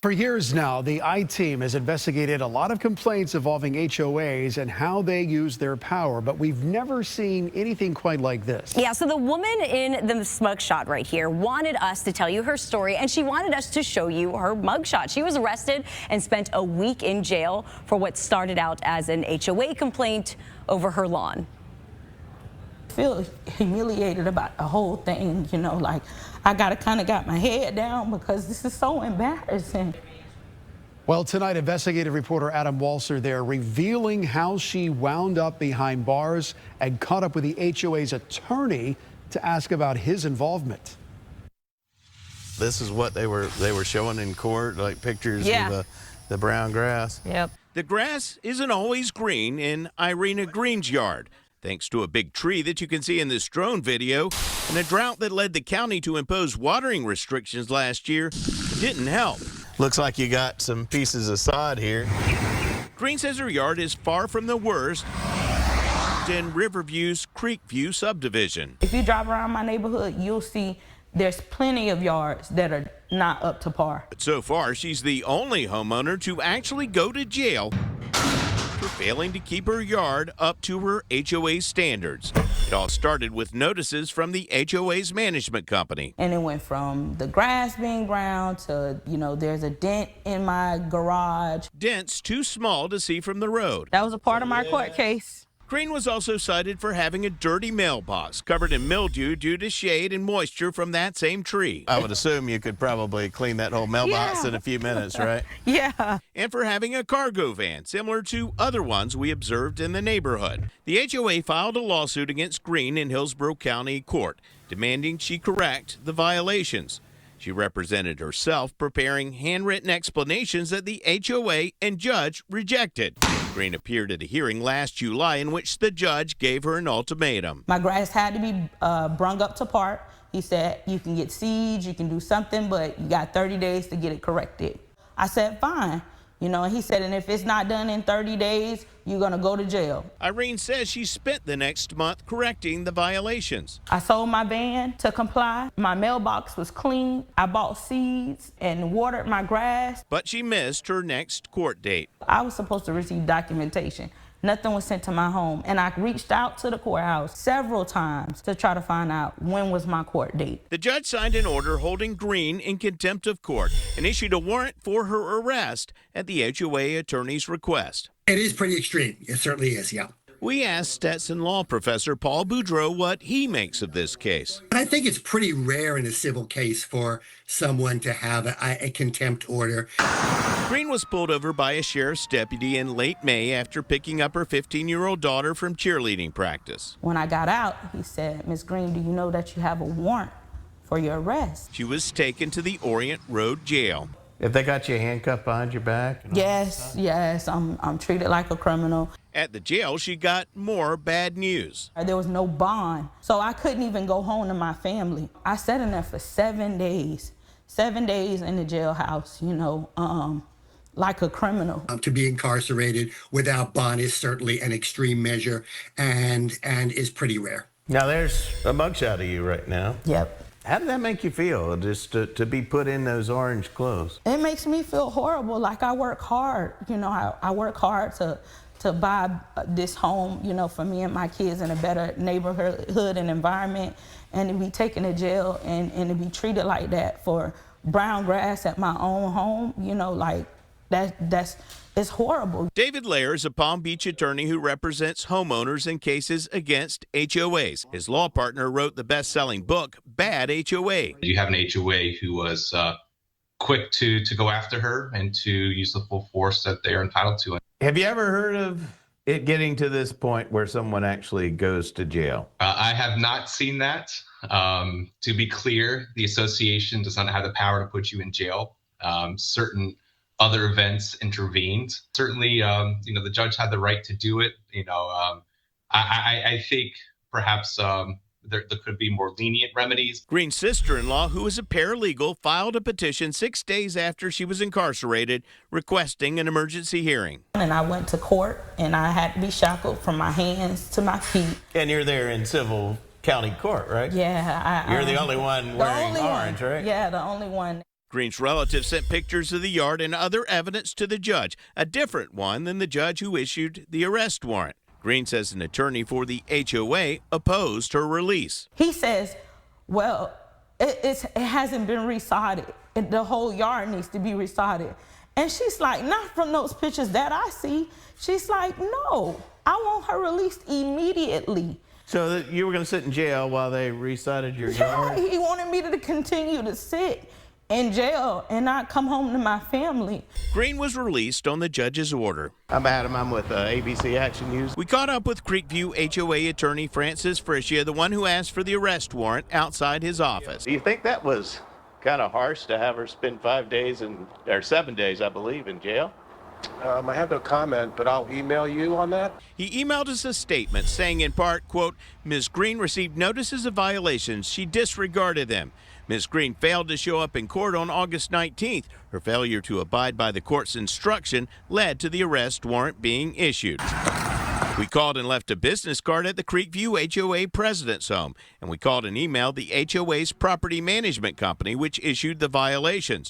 For years now, the I-Team has investigated a lot of complaints involving HOAs and how they use their power, but we've never seen anything quite like this. Yeah, so the woman in the mugshot right here wanted us to tell you her story, and she wanted us to show you her mugshot. She was arrested and spent a week in jail for what started out as an HOA complaint over her lawn. I feel humiliated about the whole thing, you know, like I kind of got my head down because this is so embarrassing. Well, tonight, investigative reporter Adam Walser there revealing how she wound up behind bars and caught up with the HOA's attorney to ask about his involvement. This is what they were showing in court, like pictures of the brown grass. Yep. The grass isn't always green in Irina Green's yard, thanks to a big tree that you can see in this drone video, and a drought that led the county to impose watering restrictions last year didn't help. Looks like you got some pieces of sod here. Green says her yard is far from the worst in Riverview's Creekview subdivision. If you drive around my neighborhood, you'll see there's plenty of yards that are not up to par. But so far, she's the only homeowner to actually go to jail for failing to keep her yard up to her HOA standards. It all started with notices from the HOA's management company. And it went from the grass being ground to, you know, there's a dent in my garage. Dents too small to see from the road. That was a part of my court case. Green was also cited for having a dirty mailbox covered in mildew due to shade and moisture from that same tree. I would assume you could probably clean that whole mailbox in a few minutes, right? Yeah. And for having a cargo van similar to other ones we observed in the neighborhood. The HOA filed a lawsuit against Green in Hillsborough County Court, demanding she correct the violations. She represented herself, preparing handwritten explanations that the HOA and judge rejected. Green appeared at a hearing last July in which the judge gave her an ultimatum. My grass had to be brung up to par. He said, you can get seeds, you can do something, but you got 30 days to get it corrected. I said, fine. You know, he said, and if it's not done in 30 days, you're going to go to jail. Irene says she spent the next month correcting the violations. I sold my van to comply. My mailbox was clean. I bought seeds and watered my grass. But she missed her next court date. I was supposed to receive documentation. Nothing was sent to my home, and I reached out to the courthouse several times to try to find out when was my court date. The judge signed an order holding Green in contempt of court and issued a warrant for her arrest at the HOA attorney's request. It is pretty extreme. It certainly is, yeah. We asked Stetson law professor Paul Boudreau what he makes of this case. I think it's pretty rare in a civil case for someone to have a contempt order. Green was pulled over by a sheriff's deputy in late May after picking up her 15-year-old daughter from cheerleading practice. When I got out, he said, Ms. Green, do you know that you have a warrant for your arrest? She was taken to the Orient Road Jail. If they got you handcuffed behind your back? Yes, I'm treated like a criminal. At the jail, she got more bad news. There was no bond, so I couldn't even go home to my family. I sat in there for 7 days, 7 days in the jailhouse, you know, like a criminal. To be incarcerated without bond is certainly an extreme measure and is pretty rare. Now there's a mugshot of you right now. Yep. How did that make you feel, just to be put in those orange clothes? It makes me feel horrible. Like I work hard, you know, I work hard to buy this home, you know, for me and my kids in a better neighborhood and environment, and to be taken to jail and to be treated like that for brown grass at my own home, you know, like it's horrible. David Lair is a Palm Beach attorney who represents homeowners in cases against HOAs. His law partner wrote the best-selling book, Bad HOA. You have an HOA who was quick to go after her and to use the full force that they're entitled to. Have you ever heard of it getting to this point where someone actually goes to jail? I have not seen that. To be clear, the association does not have the power to put you in jail. Certain other events intervened. Certainly, you know, the judge had the right to do it. You know, I think perhaps there could be more lenient remedies. Green's sister-in-law, who is a paralegal, filed a petition 6 days after she was incarcerated, requesting an emergency hearing. And I went to court, and I had to be shackled from my hands to my feet. And you're there in civil county court, right? Yeah. You're the only one wearing orange, right? Yeah, the only one. Green's relatives sent pictures of the yard and other evidence to the judge, a different one than the judge who issued the arrest warrant. Green says an attorney for the HOA opposed her release. He says, well, it hasn't been resodded. The whole yard needs to be resodded. And she's like, not from those pictures that I see. She's like, no, I want her released immediately. So you were going to sit in jail while they resodded your yard? Yeah, he wanted me to continue to sit in jail and not come home to my family. Green was released on the judge's order. I'm Adam. I'm with ABC Action News. We caught up with Creekview HOA attorney Francis Frischia, the one who asked for the arrest warrant, outside his office. Do you think that was kind of harsh to have her spend 5 days or 7 days, I believe, in jail? I have no comment, but I'll email you on that. He emailed us a statement saying in part, quote, Ms. Green received notices of violations. She disregarded them. Ms. Green failed to show up in court on August 19th. Her failure to abide by the court's instruction led to the arrest warrant being issued. We called and left a business card at the Creekview HOA president's home, and we called and emailed the HOA's property management company, which issued the violations.